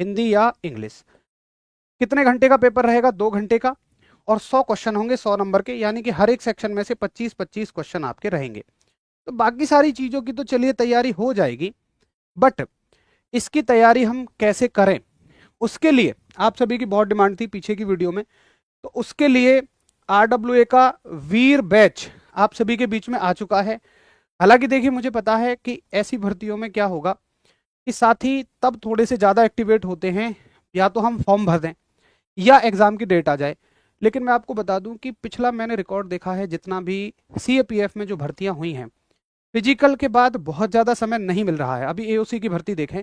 हिंदी या इंग्लिश। कितने घंटे का पेपर रहेगा, 2 घंटे का, और 100 क्वेश्चन होंगे 100 नंबर के, यानी कि हर एक सेक्शन में से 25-25 क्वेश्चन आपके रहेंगे। तो बाकी सारी चीजों की तो चलिए तैयारी हो जाएगी, बट इसकी तैयारी हम कैसे करें, उसके लिए आप सभी की बहुत डिमांड थी पीछे की वीडियो में, तो उसके लिए आरडब्ल्यूए का वीर बैच आप सभी के बीच में आ चुका है। हालांकि देखिए मुझे पता है कि ऐसी भर्तियों में क्या होगा कि साथी तब थोड़े से ज़्यादा एक्टिवेट होते हैं, या तो हम फॉर्म भर दें या एग्ज़ाम की डेट आ जाए। लेकिन मैं आपको बता दूं कि पिछला मैंने रिकॉर्ड देखा है, जितना भी सीएपीएफ में जो भर्तियां हुई हैं, फिजिकल के बाद बहुत ज़्यादा समय नहीं मिल रहा है। अभी एओसी की भर्ती देखें,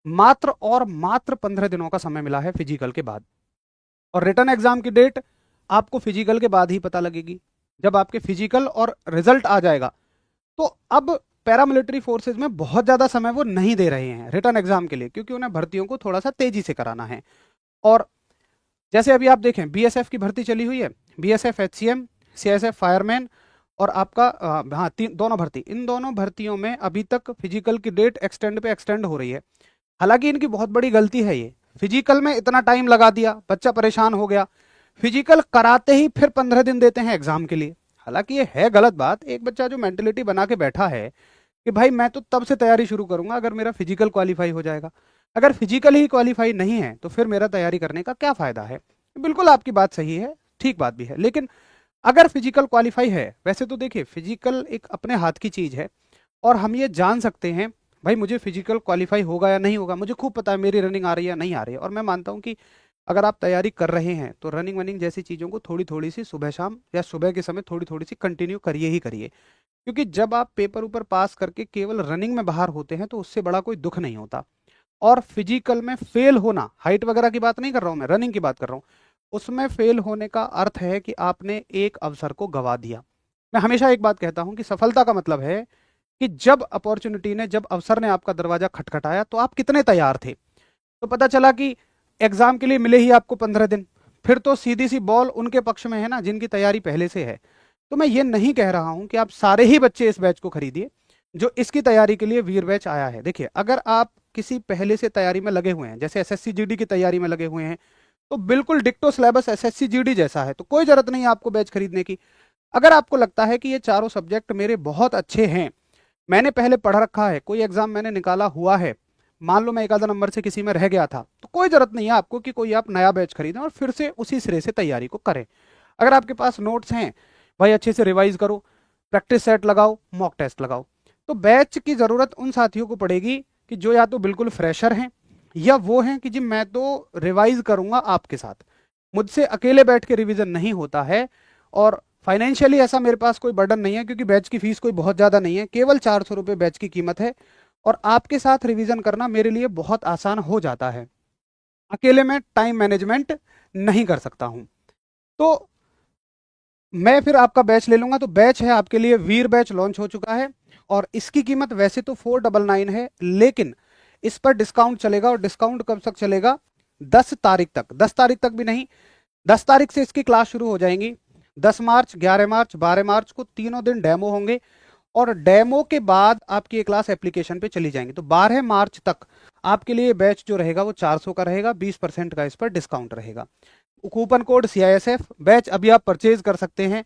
मात्र और मात्र 15 दिनों का समय मिला है फिजिकल के बाद, और रिटर्न एग्जाम की डेट आपको फिजिकल के बाद ही पता लगेगी। जब आपके फिजिकल और रिजल्ट आ जाएगा, तो अब पैरामिलिट्री फोर्सेज में बहुत ज़्यादा समय वो नहीं दे रहे हैं रिटर्न एग्जाम के लिए, क्योंकि उन्हें भर्तियों को थोड़ा सा तेजी से कराना है। और जैसे अभी आप देखें बीएसएफ की भर्ती चली हुई है, बीएसएफ एचसीएम, सीएसएफ फायरमैन, और आपका हाँ दोनों भर्ती, इन दोनों भर्तियों में अभी तक फिजिकल की डेट एक्सटेंड पे एक्सटेंड हो रही है। हालांकि इनकी बहुत बड़ी गलती है ये, फिजिकल में इतना टाइम लगा दिया, बच्चा परेशान हो गया, फिजिकल कराते ही फिर 15 दिन देते हैं एग्जाम के लिए। हालांकि ये है गलत बात। एक बच्चा जो मेंटेलिटी बना के बैठा है कि भाई मैं तो तब से तैयारी शुरू करूंगा अगर मेरा फिजिकल क्वालिफाई हो जाएगा, अगर फिजिकल ही क्वालिफाई नहीं है तो फिर मेरा तैयारी करने का क्या फायदा है। बिल्कुल आपकी बात सही है, ठीक बात भी है, लेकिन अगर फिजिकल क्वालिफाई है, वैसे तो देखिए फिजिकल एक अपने हाथ की चीज है, और हम ये जान सकते हैं भाई मुझे फिजिकल क्वालिफाई होगा या नहीं होगा। मुझे खूब पता है मेरी रनिंग आ रही है या नहीं आ रही है, और मैं मानता हूं कि अगर आप तैयारी कर रहे हैं तो रनिंग वनिंग जैसी चीज़ों को थोड़ी थोड़ी सी सुबह शाम या सुबह के समय थोड़ी थोड़ी सी कंटिन्यू करिए ही करिए, क्योंकि जब आप पेपर ऊपर पास करके केवल रनिंग में बाहर होते हैं तो उससे बड़ा कोई दुख नहीं होता। और फिजिकल में फेल होना, हाइट वगैरह की बात नहीं कर रहा हूं मैं, रनिंग की बात कर रहा हूं, उसमें फेल होने का अर्थ है कि आपने एक अवसर को गवा दिया। मैं हमेशा एक बात कहता हूं कि सफलता का मतलब है कि जब अपॉर्चुनिटी ने, जब अवसर ने आपका दरवाजा खटखटाया तो आप कितने तैयार थे। तो पता चला कि एग्जाम के लिए मिले ही आपको 15 दिन, फिर तो सीधी सी बॉल उनके पक्ष में है ना जिनकी तैयारी पहले से है। तो मैं ये नहीं कह रहा हूं कि आप सारे ही बच्चे इस बैच को खरीदिए जो इसकी तैयारी के लिए वीर बैच आया है। देखिए, अगर आप किसी पहले से तैयारी में लगे हुए हैं, जैसे एसएससी जीडी की तैयारी में लगे हुए हैं, तो बिल्कुल डिक्टो सिलेबस एसएससी जीडी जैसा है, तो कोई जरूरत नहीं है आपको बैच खरीदने की। अगर आपको लगता है कि ये चारों सब्जेक्ट मेरे बहुत अच्छे हैं, मैंने पहले पढ़ रखा है, कोई एग्जाम मैंने निकाला हुआ है, मान लो मैं एक आधा नंबर से किसी में रह गया था, तो कोई जरूरत नहीं है आपको कि कोई आप नया बैच खरीदें और फिर से उसी सिरे से तैयारी को करें। अगर आपके पास नोट्स हैं, भाई अच्छे से रिवाइज करो, प्रैक्टिस सेट लगाओ, मॉक टेस्ट लगाओ। तो बैच की जरूरत उन साथियों को पड़ेगी कि जो या तो बिल्कुल फ्रेशर हैं या वो हैं कि जी मैं तो रिवाइज करूंगा आपके साथ, मुझसे अकेले बैठ के रिवीजन नहीं होता है। और फाइनेंशियली ऐसा मेरे पास कोई बर्डन नहीं है, क्योंकि बैच की फीस कोई बहुत ज़्यादा नहीं है, केवल 400 रुपये बैच की कीमत है। और आपके साथ रिवीजन करना मेरे लिए बहुत आसान हो जाता है, अकेले में टाइम मैनेजमेंट नहीं कर सकता हूं। तो मैं फिर आपका बैच ले लूंगा। तो बैच है आपके लिए, वीर बैच लॉन्च हो चुका है और इसकी कीमत वैसे तो 499 है, लेकिन इस पर डिस्काउंट चलेगा। और डिस्काउंट कब तक चलेगा? 10 तारीख तक। 10 तारीख तक भी नहीं, 10 तारीख से इसकी क्लास शुरू हो जाएंगी। 10 मार्च, 11 मार्च, 12 मार्च को तीनों दिन डेमो होंगे और डेमो के बाद आपकी ये क्लास एप्लीकेशन पे चली जाएंगी। तो 12 मार्च तक आपके लिए बैच जो रहेगा वो 400 का रहेगा, 20% का इस पर डिस्काउंट रहेगा। Coupon code CISF। बैच अभी आप परचेज कर सकते हैं।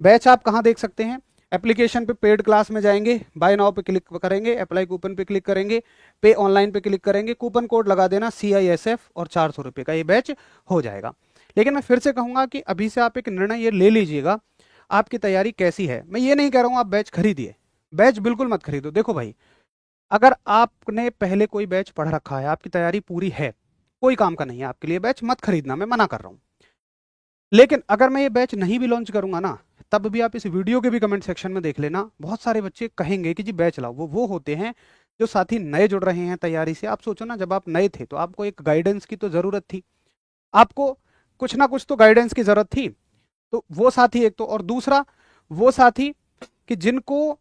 बैच आप कहाँ देख सकते हैं? एप्लीकेशन पे पेड क्लास में जाएंगे, बाय नाउ पे क्लिक करेंगे, अप्लाई कूपन पे क्लिक करेंगे, पे ऑनलाइन पे क्लिक करेंगे, कूपन कोड लगा देना CISF और 400 रुपये का ये बैच हो जाएगा। लेकिन मैं फिर से कहूंगा कि अभी से आप एक निर्णय ये ले लीजिएगा आपकी तैयारी कैसी है। मैं ये नहीं कह रहा हूँ आप बैच खरीदिए, बैच बिल्कुल मत खरीदो। देखो भाई, अगर आपने पहले कोई बैच पढ़ रखा है, आपकी तैयारी पूरी है, कोई काम का नहीं है आपके लिए बैच, मत खरीदना, मैं मना कर रहा हूँ। लेकिन अगर मैं ये बैच नहीं भी लॉन्च करूंगा ना, तब भी आप इस वीडियो के भी कमेंट सेक्शन में देख लेना, बहुत सारे बच्चे कहेंगे कि जी बैच लाओ। वो होते हैं जो साथी नए जुड़ रहे हैं तैयारी से। आप सोचो ना, जब आप नए थे तो आपको एक गाइडेंस की तो जरूरत थी, आपको कुछ ना कुछ तो गाइडेंस की जरूरत थी। तो वो साथी एक तो, और दूसरा वो साथी कि जिनको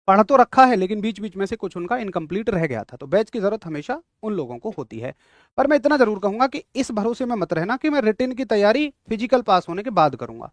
पढ़ तो रखा है लेकिन बीच बीच में से कुछ उनका इनकम्प्लीट रह गया था। तो बैच की जरूरत हमेशा उन लोगों को होती है। पर मैं इतना जरूर कहूंगा कि इस भरोसे में मत रहना कि मैं रिटन की तैयारी फिजिकल पास होने के बाद करूंगा।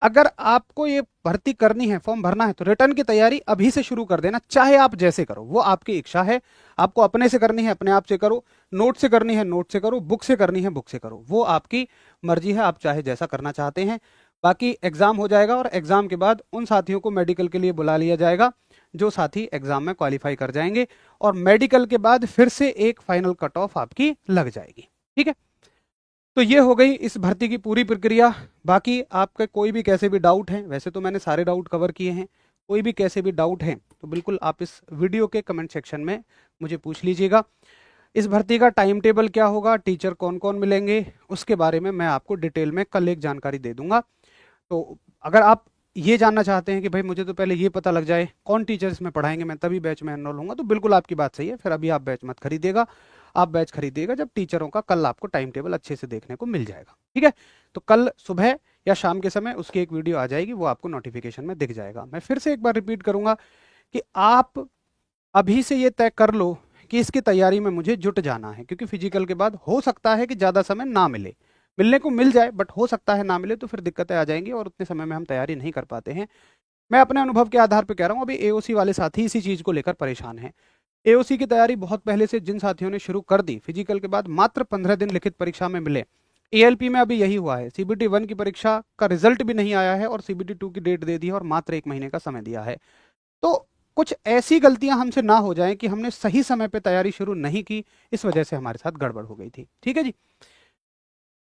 अगर आपको ये भर्ती करनी है, फॉर्म भरना है, तो रिटर्न की तैयारी अभी से शुरू कर देना, चाहे आप जैसे करो, वो आपकी इच्छा है। आपको अपने से करनी है अपने आप से करो, नोट से करनी है नोट से करो, बुक से करनी है बुक से करो, वो आपकी मर्जी है, आप चाहे जैसा करना चाहते हैं। बाकी एग्जाम हो जाएगा और एग्जाम के बाद उन साथियों को मेडिकल के लिए बुला लिया जाएगा जो साथी एग्जाम में क्वालिफाई कर जाएंगे, और मेडिकल के बाद फिर से एक फाइनल कट ऑफ आपकी लग जाएगी। ठीक है, तो ये हो गई इस भर्ती की पूरी प्रक्रिया। बाकी आपके कोई भी कैसे भी डाउट हैं, वैसे तो मैंने सारे डाउट कवर किए हैं, कोई भी कैसे भी डाउट हैं तो बिल्कुल आप इस वीडियो के कमेंट सेक्शन में मुझे पूछ लीजिएगा। इस भर्ती का टाइम टेबल क्या होगा, टीचर कौन कौन मिलेंगे, उसके बारे में मैं आपको डिटेल में कल एक जानकारी दे दूंगा। तो अगर आप ये जानना चाहते हैं कि भाई मुझे तो पहले ये पता लग जाए कौन टीचर इसमें पढ़ाएंगे मैं तभी बैच में एनरोल होऊंगा, तो बिल्कुल आपकी बात सही है, फिर अभी आप बैच मत खरीदिएगा। आप बैच खरीदिएगा जब टीचरों का कल आपको टाइम टेबल अच्छे से देखने को मिल जाएगा। ठीक है, तो कल सुबह या शाम के समय उसकी एक वीडियो आ जाएगी, वो आपको नोटिफिकेशन में दिख जाएगा। मैं फिर से एक बार रिपीट करूंगा कि आप अभी से ये तय कर लो कि इसकी तैयारी में मुझे जुट जाना है, क्योंकि फिजिकल के बाद हो सकता है कि ज़्यादा समय ना मिले, मिलने को मिल जाए बट हो सकता है ना मिले, तो फिर दिक्कतें आ जाएंगी और उतने समय में हम तैयारी नहीं कर पाते हैं। मैं अपने अनुभव के आधार पर कह रहा हूँ, अभी AOC वाले साथी इसी चीज़ को लेकर परेशान हैं। AOC की तैयारी बहुत पहले से जिन साथियों ने शुरू कर दी, फिजिकल के बाद मात्र 15 दिन लिखित परीक्षा में मिले। ALP में अभी यही हुआ है, CBT 1 की परीक्षा का रिजल्ट भी नहीं आया है और CBT 2 की डेट दे दी है और मात्र 1 महीने का समय दिया है। तो कुछ ऐसी गलतियां हमसे ना हो जाएं कि हमने सही समय पे तैयारी शुरू नहीं की, इस वजह से हमारे साथ गड़बड़ हो गई थी। ठीक है जी,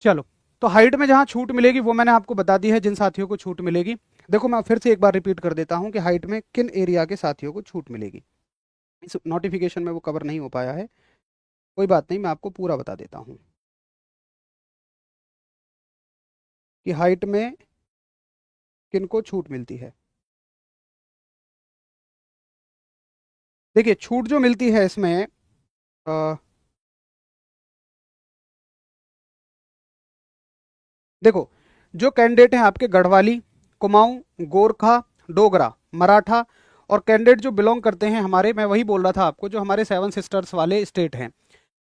चलो। तो हाइट में जहां छूट मिलेगी वो मैंने आपको बता दी है, जिन साथियों को छूट मिलेगी। देखो मैं फिर से एक बार रिपीट कर देता हूं कि हाइट में किन एरिया के साथियों को छूट मिलेगी। इस नोटिफिकेशन में वो कवर नहीं हो पाया है, कोई बात नहीं, मैं आपको पूरा बता देता हूँ। कि हाइट में किनको छूट मिलती है। देखिए छूट जो मिलती है इसमें अ, देखो जो कैंडिडेट हैं आपके गढ़वाली, कुमाऊं, गोरखा, डोगरा, मराठा, और कैंडिडेट जो बिलोंग करते हैं हमारे, मैं वही बोल रहा था आपको, जो हमारे सेवन सिस्टर्स वाले स्टेट हैं,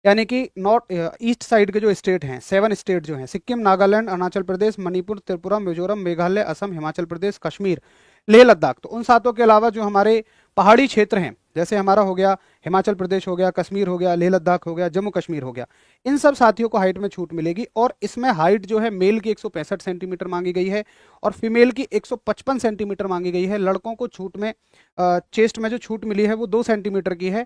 यानी कि नॉर्थ ईस्ट साइड के जो स्टेट हैं, सेवन स्टेट जो हैं, सिक्किम, नागालैंड, अरुणाचल प्रदेश, मणिपुर, त्रिपुरा, मिजोरम, मेघालय, असम, हिमाचल प्रदेश, कश्मीर, लेह लद्दाख। तो उन सातों के अलावा जो हमारे पहाड़ी क्षेत्र हैं, जैसे हमारा हो गया हिमाचल प्रदेश, हो गया कश्मीर, हो गया लेह लद्दाख, हो गया जम्मू कश्मीर, हो गया, इन सब साथियों को हाइट में छूट मिलेगी। और इसमें हाइट जो है मेल की 165 सेंटीमीटर मांगी गई है और फीमेल की 155 सेंटीमीटर मांगी गई है। लड़कों को छूट में चेस्ट में जो छूट मिली है वो 2 सेंटीमीटर की है,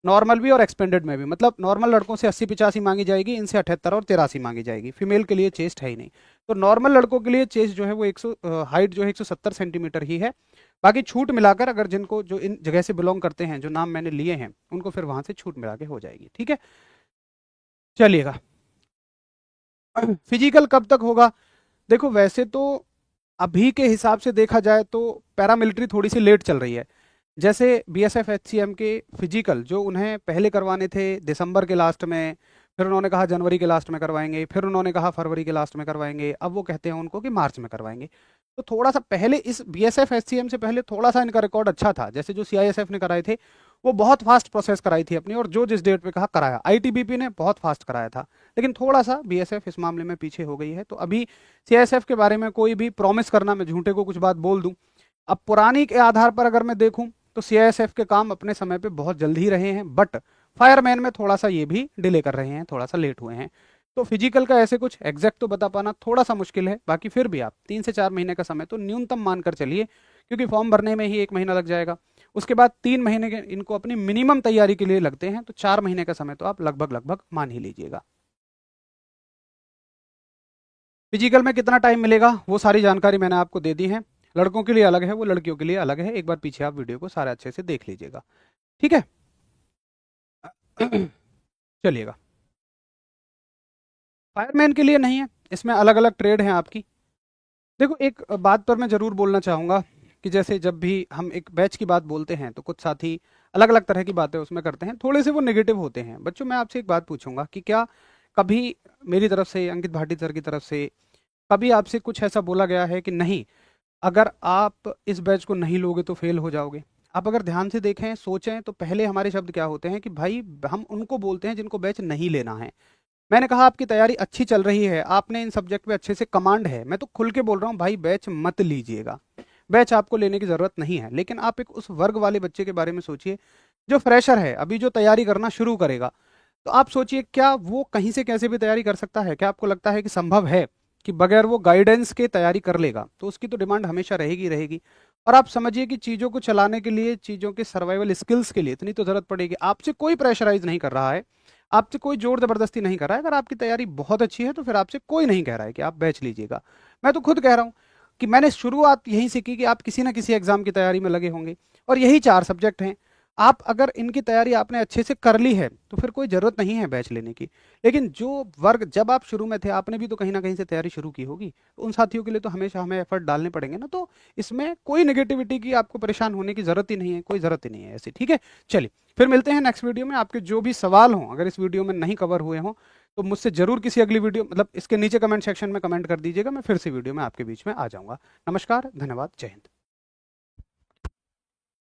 नॉर्मल भी और एक्सपेंडेड में भी। मतलब नॉर्मल लड़कों से 80-85 मांगी जाएगी, इनसे 78 और 83 मांगी जाएगी। फीमेल के लिए चेस्ट है ही नहीं। तो नॉर्मल लड़कों के लिए चेस्ट जो है वो 100 हाइट जो है 170 सेंटीमीटर ही है। बाकी छूट मिलाकर अगर जिनको जो इन जगह से बिलोंग करते हैं, जो नाम मैंने लिए हैं, उनको फिर वहां से छूट मिला के हो जाएगी। ठीक है, चलिएगा। फिजिकल कब तक होगा? देखो वैसे तो अभी के हिसाब से देखा जाए तो पैरामिलिट्री थोड़ी सी लेट चल रही है। जैसे बीएसएफ एचसीएम के फिजिकल जो उन्हें पहले करवाने थे दिसंबर के लास्ट में, फिर उन्होंने कहा जनवरी के लास्ट में करवाएंगे, फिर उन्होंने कहा फरवरी के लास्ट में करवाएंगे, अब वो कहते हैं उनको कि मार्च में करवाएंगे। तो थोड़ा सा पहले इस बीएसएफ एचसीएम से पहले थोड़ा सा इनका रिकॉर्ड अच्छा था। जैसे जो सीआईएसएफ ने कराए थे वो बहुत फास्ट प्रोसेस कराई थी अपनी, और जो जिस डेट पे कहा कराया। आईटीबीपी ने बहुत फास्ट कराया था, लेकिन थोड़ा सा बीएसएफ इस मामले में पीछे हो गई है। तो अभी सीआईएसएफ के बारे में कोई भी प्रॉमिस करना, मैं झूठे को कुछ बात बोल दूं। अब पुरानी के आधार पर अगर मैं देखूं तो सीआईएसएफ के काम अपने समय पे बहुत जल्द ही रहे हैं, बट फायरमैन में थोड़ा सा ये भी डिले कर रहे हैं, थोड़ा सा लेट हुए हैं। तो फिजिकल का ऐसे कुछ एग्जैक्ट तो बता पाना थोड़ा सा मुश्किल है। बाकी फिर भी आप 3 से 4 महीने का समय तो न्यूनतम मानकर चलिए, क्योंकि फॉर्म भरने में ही 1 महीना लग जाएगा। उसके बाद 3 महीने के इनको अपनी मिनिमम तैयारी के लिए लगते हैं, तो 4 महीने का समय तो आप लगभग लगभग मान ही लीजिएगा। फिजिकल में कितना टाइम मिलेगा वो सारी जानकारी मैंने आपको दे दी है। लड़कों के लिए अलग है, वो लड़कियों के लिए अलग है। एक बार पीछे आप वीडियो को सारा अच्छे से देख लीजिएगा। ठीक है। चलिएगा। फायरमैन के लिए नहीं है, इसमें अलग अलग ट्रेड हैं आपकी। देखो एक बात पर मैं ज़रूर बोलना चाहूँगा कि जैसे जब भी हम एक बैच की बात बोलते हैं तो कुछ साथी अलग अलग तरह की बातें उसमें करते हैं, थोड़े से वो नेगेटिव होते हैं। बच्चों मैं आपसे एक बात पूछूंगा कि क्या कभी मेरी तरफ से, अंकित भाटी सर की तरफ से, कभी आपसे कुछ ऐसा बोला गया है कि नहीं, अगर आप इस बैच को नहीं लोगे तो फेल हो जाओगे? आप अगर ध्यान से देखें, सोचें, तो पहले हमारे शब्द क्या होते हैं कि भाई हम उनको बोलते हैं जिनको बैच नहीं लेना है। मैंने कहा आपकी तैयारी अच्छी चल रही है, आपने इन सब्जेक्ट पे अच्छे से कमांड है, मैं तो खुल के बोल रहा हूँ भाई बैच मत लीजिएगा। बैच आपको लेने की ज़रूरत नहीं है। लेकिन आप एक उस वर्ग वाले बच्चे के बारे में सोचिए जो फ्रेशर है, अभी जो तैयारी करना शुरू करेगा। तो आप सोचिए क्या वो कहीं से कैसे भी तैयारी कर सकता है? क्या आपको लगता है कि संभव है कि बगैर वो गाइडेंस के तैयारी कर लेगा? तो उसकी तो डिमांड हमेशा रहेगी रहेगी। और आप समझिए कि चीज़ों को चलाने के लिए, चीज़ों के सर्वाइवल स्किल्स के लिए इतनी तो ज़रूरत पड़ेगी। आपसे कोई प्रेशराइज नहीं कर रहा है, आपसे कोई जोर जबरदस्ती नहीं कर रहा है। अगर आपकी तैयारी बहुत अच्छी है तो फिर आपसे कोई नहीं कह रहा है कि आप बैच लीजिएगा। मैं तो खुद कह रहा हूँ कि मैंने शुरुआत यहीं से की कि आप किसी ना किसी एग्जाम की तैयारी में लगे होंगे, और यही 4 सब्जेक्ट हैं। आप अगर इनकी तैयारी आपने अच्छे से कर ली है तो फिर कोई ज़रूरत नहीं है बैच लेने की। लेकिन जो वर्ग जब आप शुरू में थे, आपने भी तो कहीं ना कहीं से तैयारी शुरू की होगी, तो उन साथियों के लिए तो हमेशा हमें एफर्ट डालने पड़ेंगे ना। तो इसमें कोई नेगेटिविटी की, आपको परेशान होने की ज़रूरत ही नहीं है, कोई ज़रूरत ही नहीं है ऐसी। ठीक है, चलिए फिर मिलते हैं नेक्स्ट वीडियो में। आपके जो भी सवाल हों, अगर इस वीडियो में नहीं कवर हुए हों, तो मुझसे जरूर किसी अगली वीडियो, मतलब इसके नीचे कमेंट सेक्शन में कमेंट कर दीजिएगा, मैं फिर से वीडियो में आपके बीच में आ जाऊंगा। नमस्कार, धन्यवाद, जय हिंद।